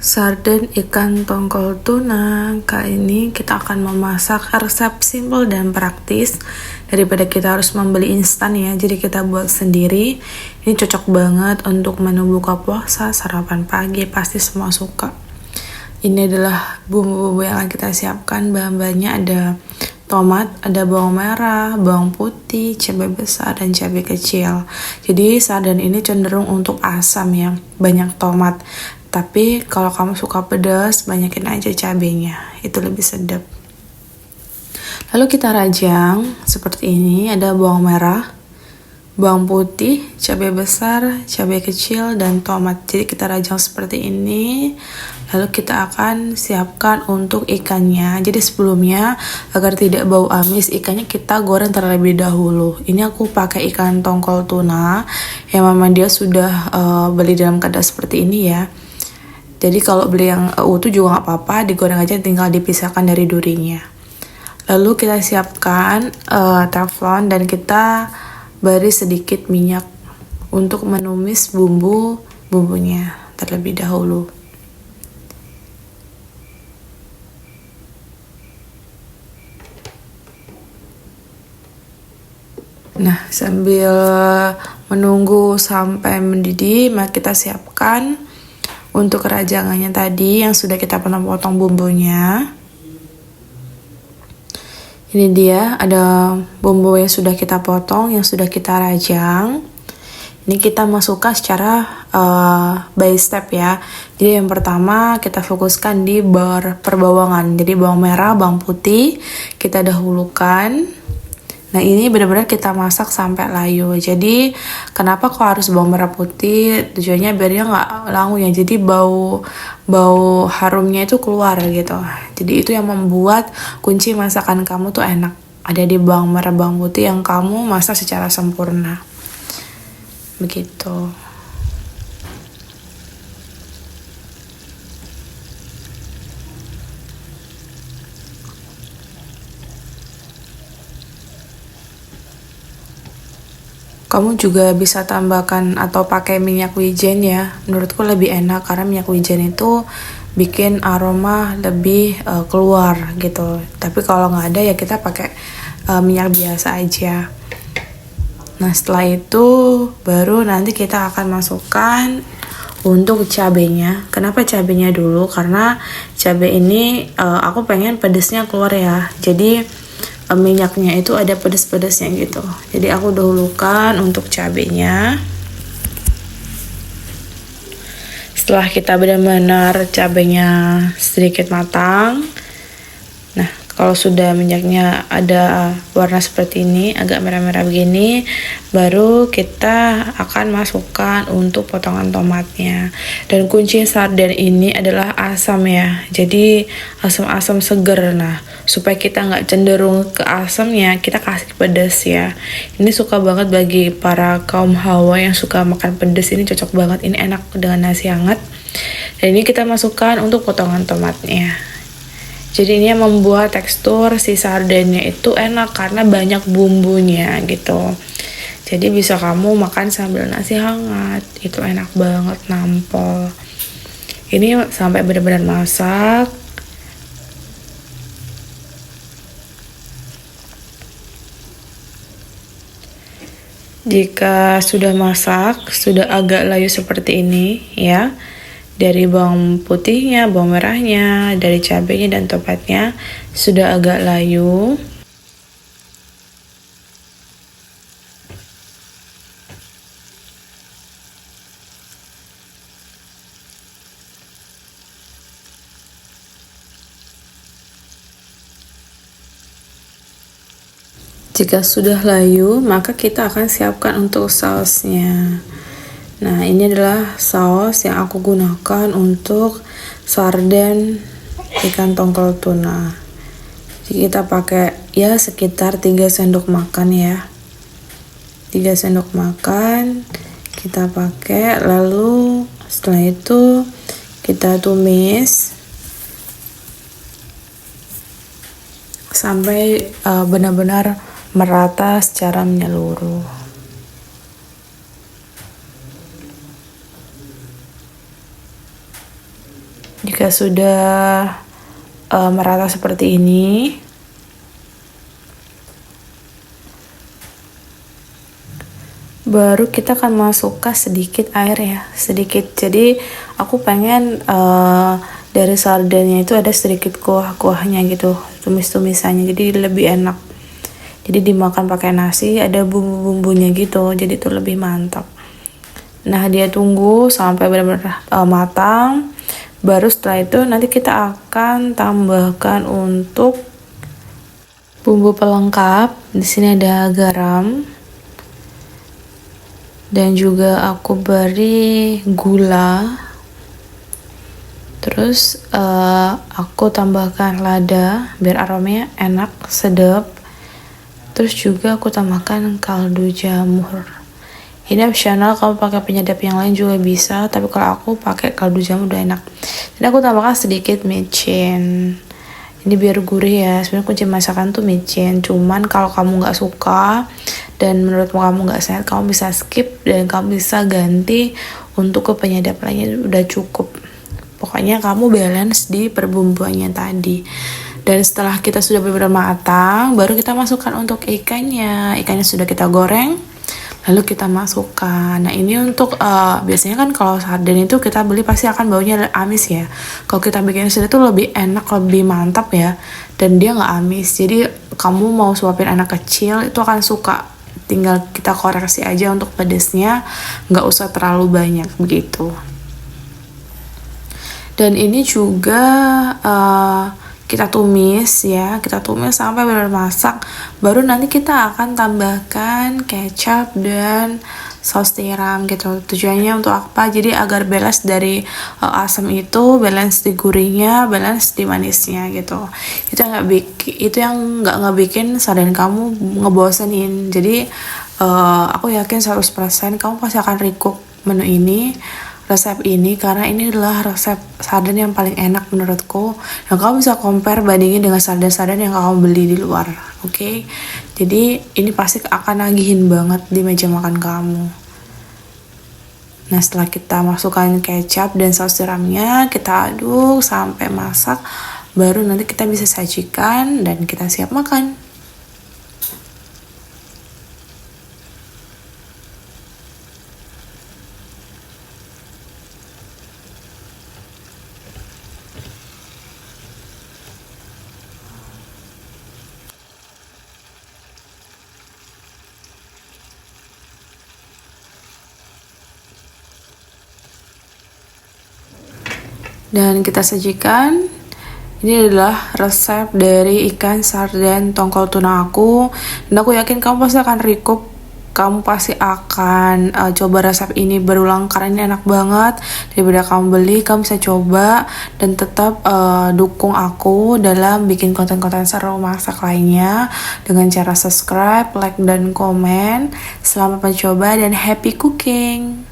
Sarden ikan tongkol tuna. Kali ini kita akan memasak resep simple dan praktis daripada kita harus membeli instan ya. Jadi kita buat sendiri. Ini cocok banget untuk menu buka puasa, sarapan pagi, pasti semua suka. Ini adalah bumbu-bumbu yang akan kita siapkan. Bahan-bahannya ada tomat, ada bawang merah, bawang putih, cabai besar, dan cabai kecil. Jadi sarden ini cenderung untuk asam ya, banyak tomat. Tapi kalau kamu suka pedas, banyakin aja cabenya, itu lebih sedap. Lalu kita rajang seperti ini, ada bawang merah, bawang putih, cabai besar, cabai kecil, dan tomat. Jadi kita rajang seperti ini. Lalu kita akan siapkan untuk ikannya. Jadi sebelumnya agar tidak bau amis, ikannya kita goreng terlebih dahulu. Ini aku pakai ikan tongkol tuna yang memang dia sudah beli dalam keadaan seperti ini ya. Jadi kalau beli yang utuh juga nggak apa-apa, digoreng aja, tinggal dipisahkan dari durinya. Lalu kita siapkan teflon dan kita beri sedikit minyak untuk menumis bumbunya terlebih dahulu. Nah, sambil menunggu sampai mendidih, mari kita siapkan untuk kerajangannya tadi yang sudah kita potong bumbunya. Ini dia, ada bumbu yang sudah kita potong, yang sudah kita rajang. Ini kita masukkan secara by step ya. Jadi yang pertama kita fokuskan di perbawangan. Jadi bawang merah, bawang putih kita dahulukan. Nah ini benar-benar kita masak sampai layu. Jadi kenapa kok harus bawang merah putih? Tujuannya biar dia nggak langu ya. Jadi bau harumnya itu keluar gitu. Jadi itu yang membuat kunci masakan kamu tuh enak. Ada di bawang merah bawang putih yang kamu masak secara sempurna. Begitu. Kamu juga bisa tambahkan atau pakai minyak wijen ya. Menurutku lebih enak karena minyak wijen itu bikin aroma lebih keluar gitu. Tapi kalau nggak ada ya kita pakai minyak biasa aja. Nah setelah itu baru nanti kita akan masukkan untuk cabenya. Kenapa cabenya dulu? Karena cabai ini aku pengen pedesnya keluar ya. Jadi minyaknya itu ada pedas-pedasnya gitu. Jadi aku dahulukan untuk cabenya. Setelah kita benar-benar cabenya sedikit matang, nah kalau sudah minyaknya ada warna seperti ini, agak merah-merah begini, baru kita akan masukkan untuk potongan tomatnya. Dan kunci sarden ini adalah asam ya, jadi asam-asam seger. Nah supaya kita nggak cenderung ke asamnya, kita kasih pedas ya. Ini suka banget bagi para kaum hawa yang suka makan pedas, ini cocok banget, ini enak dengan nasi hangat. Dan ini kita masukkan untuk potongan tomatnya. Jadi ini yang membuat tekstur si sardennya itu enak karena banyak bumbunya gitu. Jadi bisa kamu makan sambil nasi hangat, itu enak banget, nampol. Ini sampai benar-benar masak. Jika sudah masak, sudah agak layu seperti ini ya, dari bawang putihnya, bawang merahnya, dari cabenya dan tomatnya sudah agak layu. Jika sudah layu, maka kita akan siapkan untuk sausnya. Nah, ini adalah saus yang aku gunakan untuk sarden ikan tongkol tuna. Jadi kita pakai ya sekitar 3 sendok makan ya. 3 sendok makan kita pakai, lalu setelah itu kita tumis sampai benar-benar merata secara menyeluruh. Jika sudah merata seperti ini, baru kita akan masukkan sedikit air ya, sedikit. Jadi aku pengen dari sardennya itu ada sedikit kuah-kuahnya gitu, tumis-tumisannya, jadi lebih enak. Jadi dimakan pakai nasi, ada bumbu-bumbunya gitu, jadi itu lebih mantap. Nah, dia tunggu sampai benar-benar matang. Baru setelah itu nanti kita akan tambahkan untuk bumbu pelengkap. Di sini ada garam. Dan juga aku beri gula. Terus aku tambahkan lada biar aromanya enak, sedap. Terus juga aku tambahkan kaldu jamur. Ini opsional, kamu pakai penyedap yang lain juga bisa, tapi kalau aku pakai kaldu jamur udah enak. Dan aku tambahkan sedikit micin. Ini biar gurih ya. Sebenarnya kunci masakan tuh micin. Cuman kalau kamu nggak suka dan menurutmu kamu nggak sehat, kamu bisa skip dan kamu bisa ganti untuk ke penyedap lainnya, udah cukup. Pokoknya kamu balance di perbumbuannya tadi. Dan setelah kita sudah benar-benar matang, baru kita masukkan untuk ikannya. Ikannya sudah kita goreng, lalu kita masukkan. Nah, ini untuk biasanya kan kalau sarden itu kita beli pasti akan baunya amis ya. Kalau kita bikin sendiri itu lebih enak, lebih mantap ya, dan dia nggak amis. Jadi kamu mau suapin anak kecil itu akan suka. Tinggal kita koreksi aja untuk pedesnya, nggak usah terlalu banyak begitu. Dan ini juga kita tumis ya, kita tumis sampai benar-benar masak. Baru nanti kita akan tambahkan kecap dan saus tiram gitu. Tujuannya untuk apa? Jadi agar balance dari asam itu, balance di gurihnya, balance di manisnya gitu. Itu yang nggak ngebikin sarden kamu ngebosenin. Jadi aku yakin 100% kamu pasti akan recook menu ini, resep ini, karena ini adalah resep sarden yang paling enak menurutku. Dan kamu bisa compare, bandingin dengan sarden-sarden yang kamu beli di luar. Oke? Jadi ini pasti akan nagihin banget di meja makan kamu. Nah, setelah kita masukkan kecap dan saus tiramnya, kita aduk sampai masak. Baru nanti kita bisa sajikan dan kita siap makan. Dan kita sajikan. Ini adalah resep dari ikan sarden tongkol tuna aku. Dan aku yakin kamu pasti akan recook. Kamu pasti akan coba resep ini berulang karena ini enak banget. Daripada kamu beli, kamu bisa coba. Dan tetap dukung aku dalam bikin konten-konten seru masak lainnya dengan cara subscribe, like, dan komen. Selamat mencoba dan happy cooking.